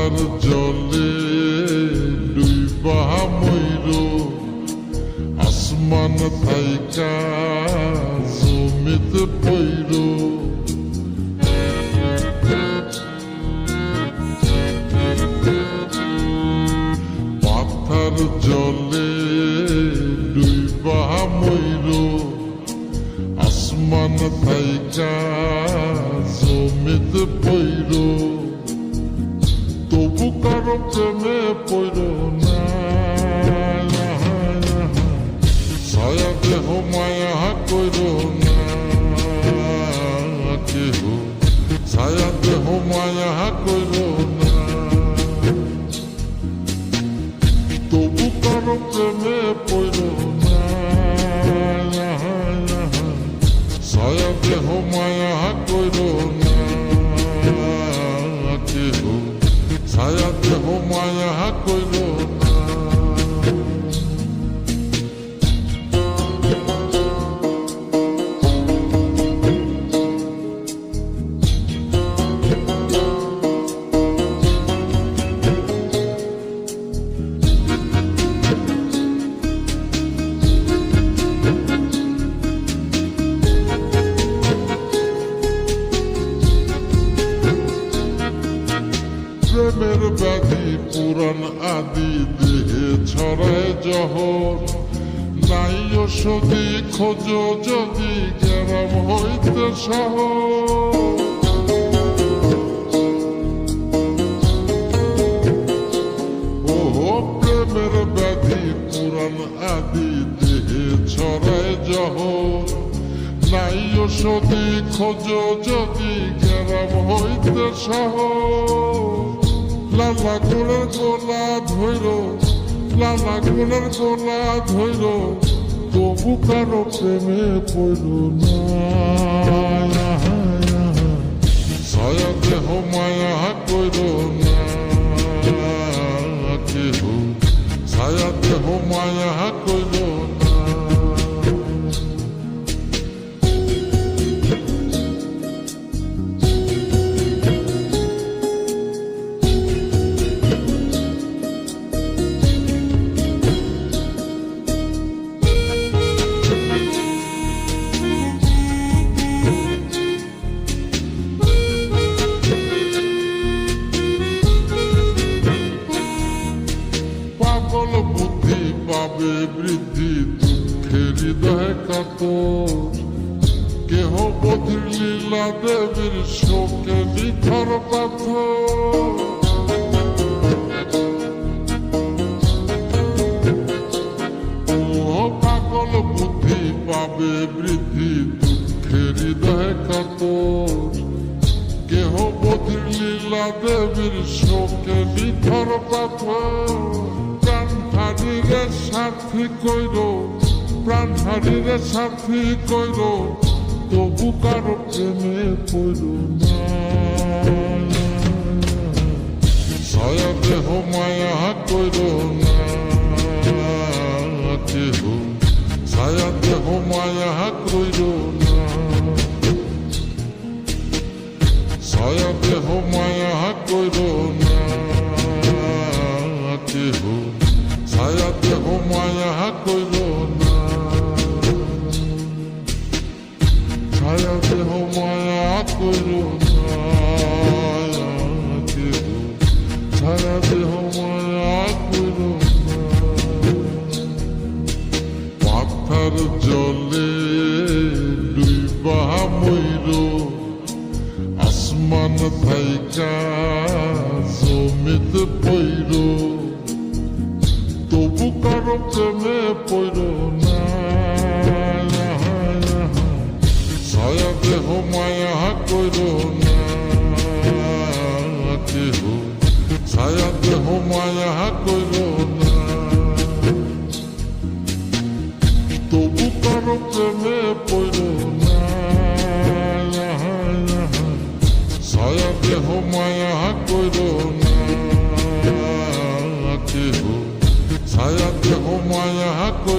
পাথার জলে ডুইবা মইর আসমান থাইকা জমিতে পইর পাথার জলে ডুইবা মইর আসমান থাইকা জমিতে পইর তবু কারো প্রেমে পইর না ছায়া দেহ মায়া কইর না কেহ ছায়া দেহ মায়া কইর না তবু কারো প্রেমে পইর না ছায়া দেহ মায়া কইর না কেহ ছায়া দেহ মায়া কইর না প্রেমের ব্যাধি পুরাণ আদি দেহে ছড়ায় জহর নাই ওষুধি খোঁজ যদি গ্রাম হইতে শহর প্রেমের ব্যাধি পুরাণ আদি দেহে ছড়ায় জহর নাই ওষুধি খোঁজ যদি গ্রাম হইতে শহর লালা গোলার গোলা ধৈর লালা গোলার গোলা ধৈর তবু কারো প্রেমে পড়ল না ছায়া দেহ মায়া কইর না কেহ ছায়া দেহ মায়া কইর না পাগল বুদ্ধি পাবে বৃদ্ধি দুঃখের হৃদয় কাতর কেহ বধির লীলা দেবীর শোকে নিথর পাথর পাগল বুদ্ধি পাবে বৃদ্ধি দুঃখের হৃদয় কাতর কেহ বধির লীলা দেবীর শোকে নিথর পাথর প্রাণ হারিরে সাথী কইর প্রাণ হারিরে সাথী কইর তবু কারো প্রেমে পড়ল না ছায়া দেহ মায়া কইর না কেহ ছায়া দেহ মায়া কইর না ছায়া দেহ মায়া কইর না কেহ ছায়া দেহ মায়া কইর না ছায়া দেহ মায়া কইর না কেহ ছায়া দেহ মায়া কইর না পাথার জলে ডুইবা মইর আসমান থাইকা জমিতে পইর তবু কারো প্রেমে পইর না ছায়া দেহ মায়া কইর না কেহ ছায়া দেহ মায়া কইর না তবু কারো প্রেমে পইর না ছায়া দেহ মায়া কইর না কেহ ছায়া দেহ মায়া কইর